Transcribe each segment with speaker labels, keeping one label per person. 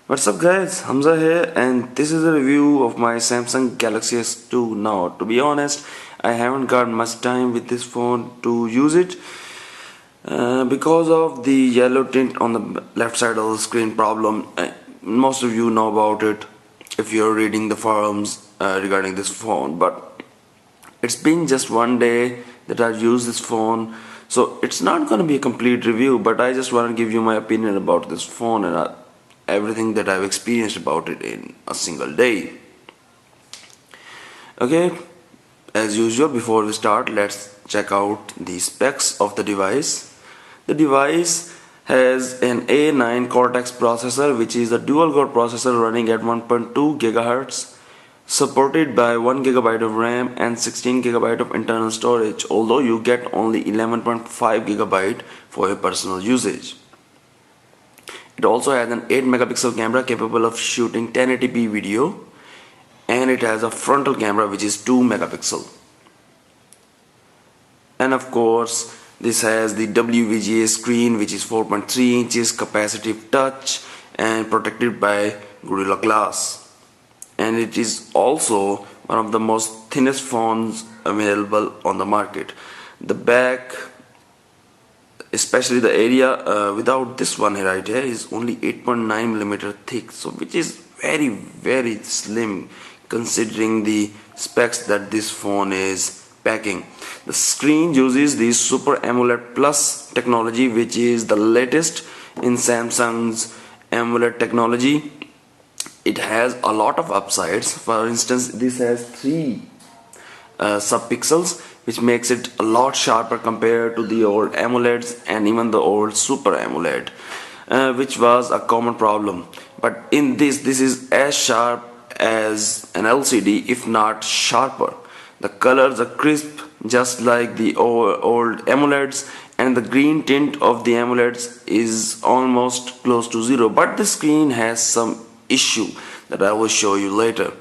Speaker 1: What's up guys, Hamza here, and this is a review of my Samsung Galaxy S2. Now to be honest, I haven't got much time with this phone to use it because of the yellow tint on the left side of the screen problem. Most of you know about it if you're reading the forums regarding this phone, but it's been just one day that I've used this phone, so it's not going to be a complete review, but I just want to give you my opinion about this phone and everything that I've experienced about it in a single day. Okay, as usual, before we start, let's check out the specs of the device. The device has an A9 Cortex processor, which is a dual core processor running at 1.2 GHz, supported by 1 GB of RAM and 16 GB of internal storage, although you get only 11.5 GB for your personal usage. It also has an 8 megapixel camera capable of shooting 1080p video, and it has a frontal camera which is 2 megapixel. And of course, this has the WVGA screen which is 4.3 inches, capacitive touch and protected by Gorilla Glass. And it is also one of the most thinnest phones available on the market. The back, especially the area without this one right here, is only 8.9mm thick, so which is very slim considering the specs that this phone is packing. The screen uses the Super AMOLED Plus technology, which is the latest in Samsung's AMOLED technology. It has a lot of upsides. For instance, this has 3 subpixels, which makes it a lot sharper compared to the old AMOLEDs and even the old Super AMOLED, which was a common problem. But in this is as sharp as an LCD, if not sharper. The colors are crisp, just like the old AMOLEDs, and the green tint of the AMOLEDs is almost close to zero. But the screen has some issue that I will show you later.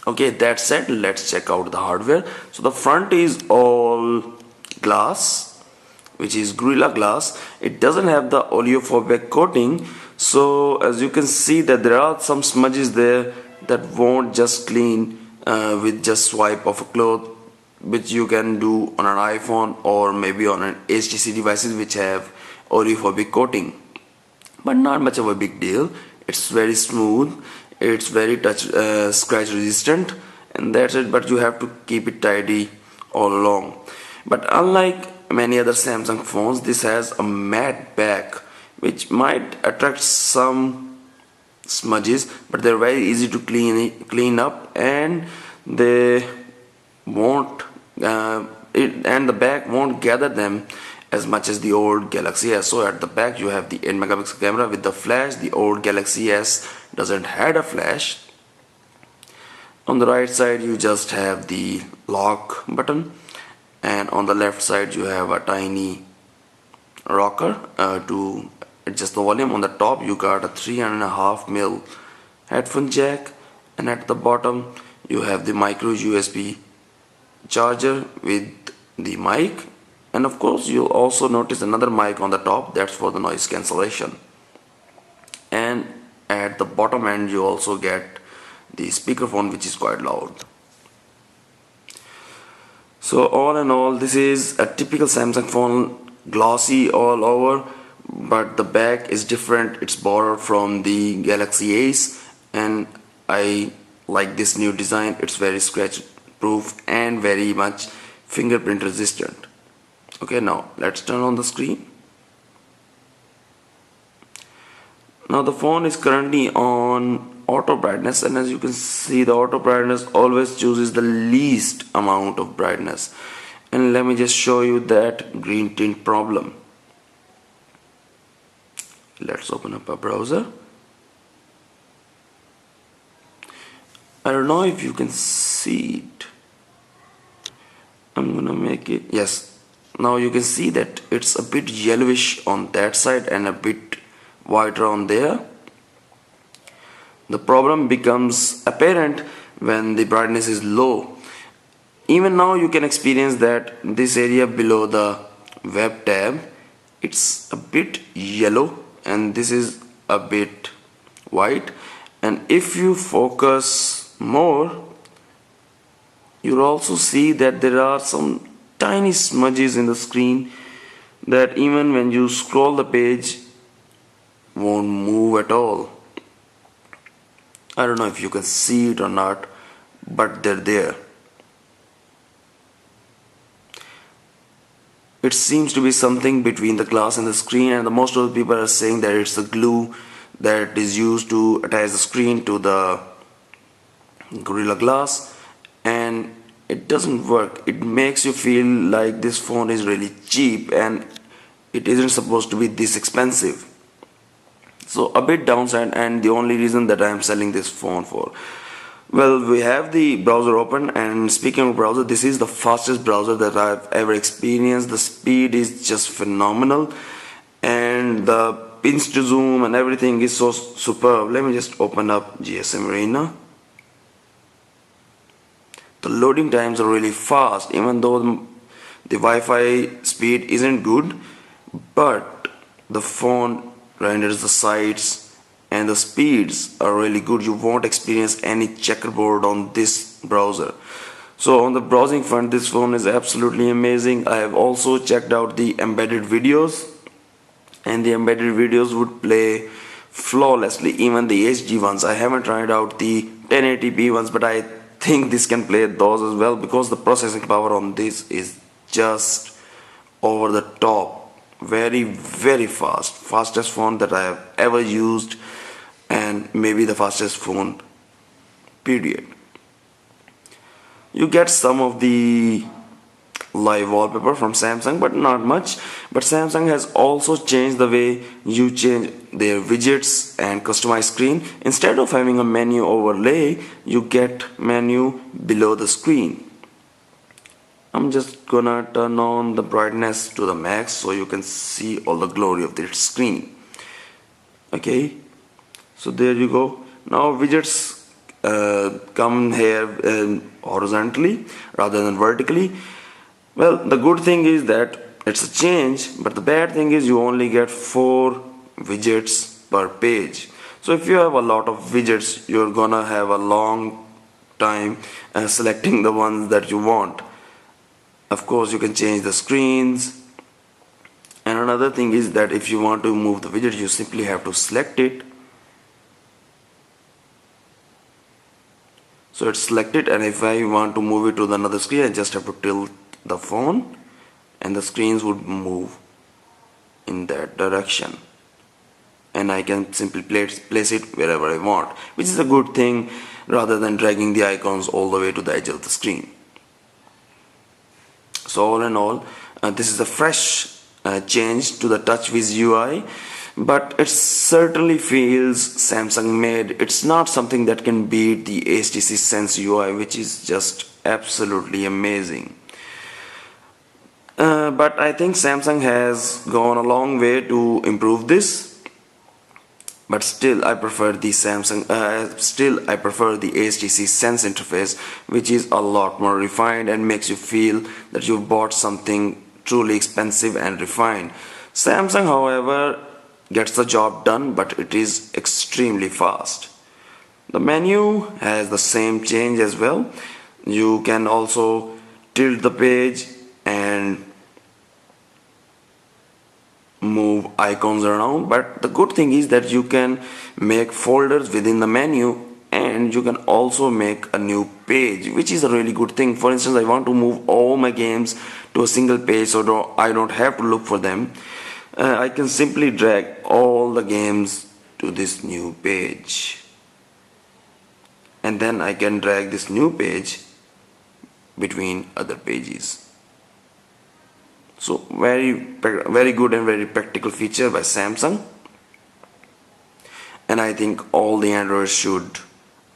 Speaker 1: Okay, that said, let's check out the hardware. So the front is all glass, which is Gorilla Glass. It doesn't have the oleophobic coating, so as you can see that there are some smudges there that won't just clean with just swipe of a cloth, which you can do on an iPhone or maybe on an HTC devices which have oleophobic coating. But not much of a big deal. It's very smooth, it's very scratch resistant, and that's it. But you have to keep it tidy all along. But unlike many other Samsung phones, this has a matte back which might attract some smudges, but they're very easy to clean up, and they won't and the back won't gather them as much as the old Galaxy S. So at the back you have the 8 megapixel camera with the flash. The old Galaxy S doesn't have a flash. On the right side you just have the lock button, and on the left side you have a tiny rocker to adjust the volume. On the top you got a 3.5mm headphone jack, and at the bottom you have the micro USB charger with the mic, and of course you'll also notice another mic on the top, that's for the noise cancellation. And at the bottom end you also get the speakerphone, which is quite loud. So all in all, this is a typical Samsung phone, glossy all over, but the back is different. It's borrowed from the Galaxy Ace, and I like this new design. It's very scratch proof and very much fingerprint resistant. Okay, now let's turn on the screen. Now the phone is currently on auto brightness, and as you can see, the auto brightness always chooses the least amount of brightness. And let me just show you that green tint problem. Let's open up a browser. I don't know if you can see it. I'm gonna make it, yes. Now you can see that it's a bit yellowish on that side and a bit whiter on there. The problem becomes apparent when the brightness is low. Even now you can experience that this area below the web tab, it's a bit yellow, and this is a bit white, and if you focus more, you'll also see that there are some tiny smudges in the screen that even when you scroll the page won't move at all. I don't know if you can see it or not, but they're there. It seems to be something between the glass and the screen, and the most of the people are saying that it's the glue that is used to attach the screen to the Gorilla Glass, and it doesn't work. It makes you feel like this phone is really cheap and it isn't supposed to be this expensive. So a bit downside, and the only reason that I am selling this phone for. Well, we have the browser open, and speaking of browser, this is the fastest browser that I've ever experienced. The speed is just phenomenal, and the pins to zoom and everything is so superb. Let me just open up GSM Arena. The loading times are really fast, even though the Wi-Fi speed isn't good, but the phone renders the sites and the speeds are really good. You won't experience any checkerboard on this browser. So on the browsing front, this phone is absolutely amazing. I have also checked out the embedded videos, and the embedded videos would play flawlessly, even the HD ones. I haven't tried out the 1080p ones, but I think this can play those as well, because the processing power on this is just over the top. Very fast. Fastest phone that I have ever used, and maybe the fastest phone period. You get some of the live wallpaper from Samsung, but not much. But Samsung has also changed the way you change their widgets and customize screen. Instead of having a menu overlay, you get menu below the screen. I'm just gonna turn on the brightness to the max so you can see all the glory of this screen. Okay, so there you go. Now widgets come here horizontally rather than vertically. Well, the good thing is that it's a change, but the bad thing is you only get 4 widgets per page. So if you have a lot of widgets, you're gonna have a long time selecting the ones that you want. Of course, you can change the screens, and another thing is that if you want to move the widget, you simply have to select it. So it's selected, and if I want to move it to another screen, I just have to tilt the phone and the screens would move in that direction, and I can simply place it wherever I want, which is a good thing rather than dragging the icons all the way to the edge of the screen. So all in all, this is a fresh change to the TouchWiz UI, but it certainly feels Samsung made. It's not something that can beat the HTC Sense UI, which is just absolutely amazing. But I think Samsung has gone a long way to improve this. But still, I prefer the HTC Sense interface, which is a lot more refined and makes you feel that you've bought something truly expensive and refined. Samsung, however, gets the job done, but it is extremely fast. The menu has the same change as well. You can also tilt the page and move icons around, but the good thing is that you can make folders within the menu, and you can also make a new page, which is a really good thing. For instance, I want to move all my games to a single page so I don't have to look for them. I can simply drag all the games to this new page, and then I can drag this new page between other pages. So very good and very practical feature by Samsung, and I think all the Androids should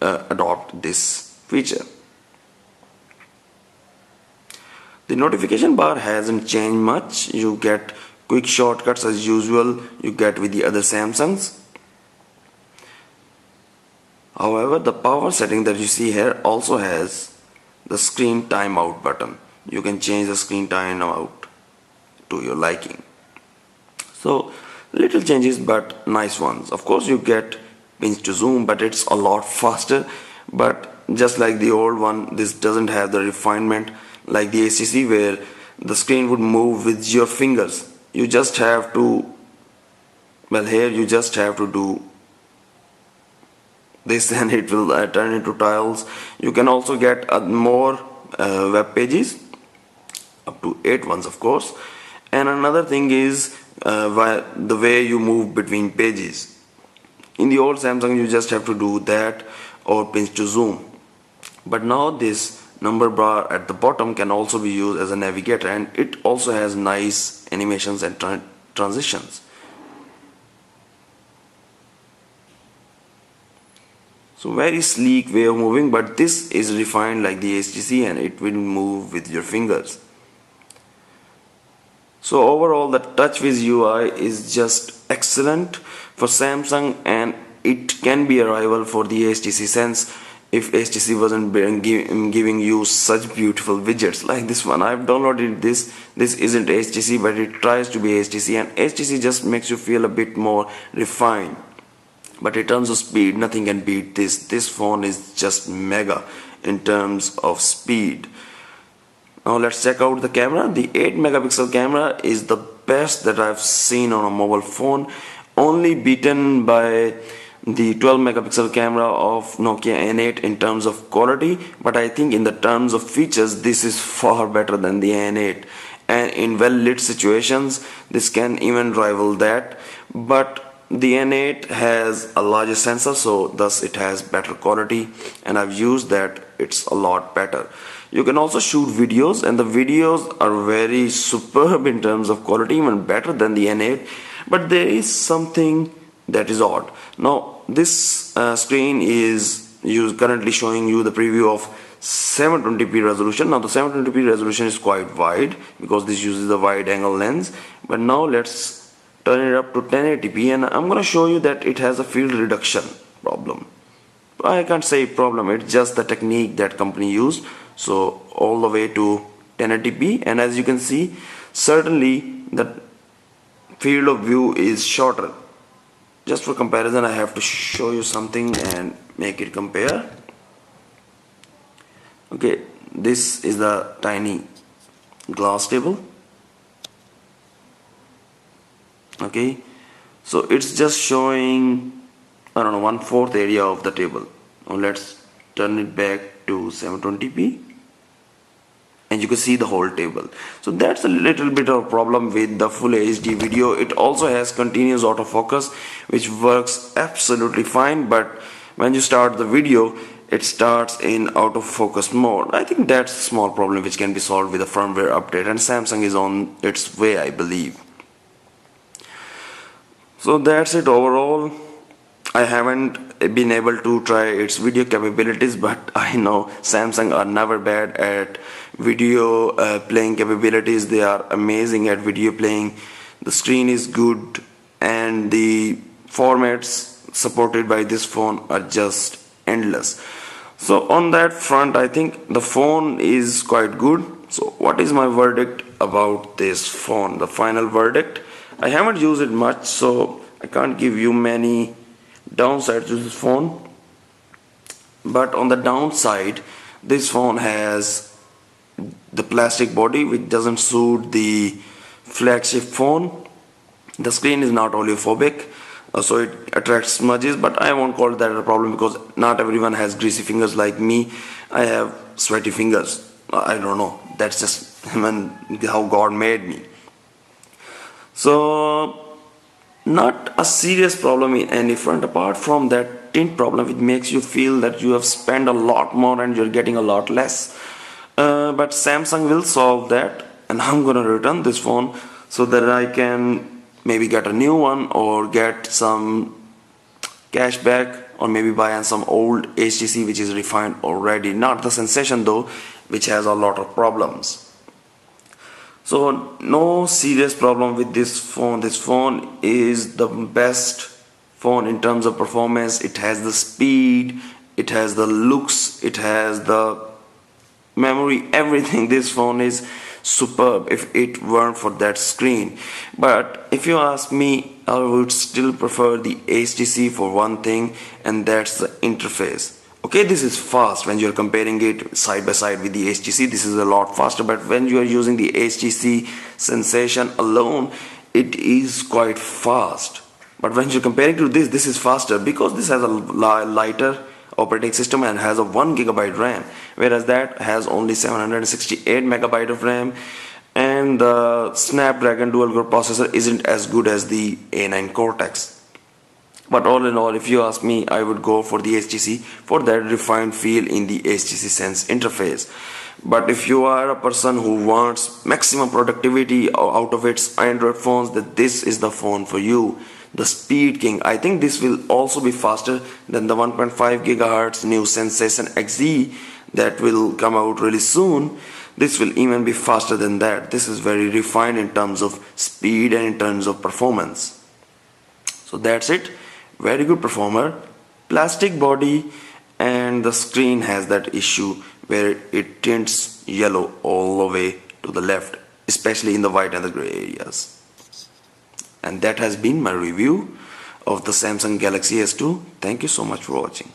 Speaker 1: adopt this feature. The notification bar hasn't changed much. You get quick shortcuts as usual you get with the other Samsungs. However, the power setting that you see here also has the screen timeout button. You can change the screen timeout to your liking. So little changes but nice ones. Of course, you get pinch to zoom, but it's a lot faster. But just like the old one, this doesn't have the refinement like the HTC where the screen would move with your fingers. You just have to, well, here you just have to do this and it will turn into tiles. You can also get more web pages, up to 8 ones of course. And another thing is the way you move between pages. In the old Samsung you just have to do that or pinch to zoom, but now this number bar at the bottom can also be used as a navigator, and it also has nice animations and transitions. So very sleek way of moving, but this is refined like the HTC and it will move with your fingers. So overall the TouchWiz UI is just excellent for Samsung, and it can be a rival for the HTC Sense if HTC wasn't giving you such beautiful widgets like this one. I've downloaded this. This isn't HTC, but it tries to be HTC, and HTC just makes you feel a bit more refined. But in terms of speed, nothing can beat this. This phone is just mega in terms of speed. Now let's check out the camera. The 8 megapixel camera is the best that I've seen on a mobile phone, only beaten by the 12 megapixel camera of Nokia N8 in terms of quality, but I think in the terms of features this is far better than the N8, and in well lit situations this can even rival that. But the N8 has a larger sensor, so thus it has better quality, and I've used that. It's a lot better. You can also shoot videos, and the videos are very superb in terms of quality, even better than the N8. But there is something that is odd. Now this screen is currently showing you the preview of 720p resolution. Now the 720p resolution is quite wide because this uses a wide angle lens, but now let's turn it up to 1080p, and I'm gonna show you that it has a field reduction problem. I can't say problem, it's just the technique that company used. So all the way to 1080p, and as you can see, certainly the field of view is shorter. Just for comparison, I have to show you something and make it compare. Okay, this is the tiny glass table. Okay, so it's just showing, I don't know, 1/4 area of the table. Now let's turn it back to 720p, and you can see the whole table. So that's a little bit of a problem with the full HD video. It also has continuous autofocus, which works absolutely fine, but when you start the video it starts in autofocus mode. I think that's a small problem which can be solved with a firmware update, and Samsung is on its way, I believe. So that's it overall. I haven't been able to try its video capabilities, but I know Samsung are never bad at video playing capabilities. They are amazing at video playing. The screen is good, and the formats supported by this phone are just endless. So on that front, I think the phone is quite good. So what is my verdict about this phone? The final verdict, I haven't used it much, so I can't give you many downsides to this phone. But on the downside, this phone has the plastic body which doesn't suit the flagship phone. The screen is not oleophobic, so it attracts smudges, but I won't call that a problem because not everyone has greasy fingers like me. I have sweaty fingers. I don't know, that's just how God made me. So not a serious problem in any front apart from that tint problem which makes you feel that you have spent a lot more and you're getting a lot less. But Samsung will solve that, and I'm gonna return this phone so that I can maybe get a new one or get some cash back, or maybe buy some old HTC which is refined already, not the Sensation though, which has a lot of problems. So no serious problem with this phone. This phone is the best phone in terms of performance. It has the speed, it has the looks, it has the memory, everything. This phone is superb if it weren't for that screen. But if you ask me, I would still prefer the HTC for one thing, and that's the interface. Okay, this is fast when you're comparing it side by side with the HTC. This is a lot faster, but when you are using the HTC Sensation alone, it is quite fast. But when you're comparing to this is faster because this has a lighter operating system and has a 1 gigabyte RAM, whereas that has only 768 megabyte of RAM, and the Snapdragon dual core processor isn't as good as the A9 Cortex. But all in all, if you ask me, I would go for the HTC for that refined feel in the HTC Sense interface. But if you are a person who wants maximum productivity out of its Android phones, that this is the phone for you. The Speed King. I think this will also be faster than the 1.5 gigahertz new Sensation XZ that will come out really soon. This will even be faster than that. This is very refined in terms of speed and in terms of performance. So that's it. Very good performer, plastic body, and the screen has that issue where it tints yellow all the way to the left, especially in the white and the gray areas. And that has been my review of the Samsung Galaxy S2. Thank you so much for watching.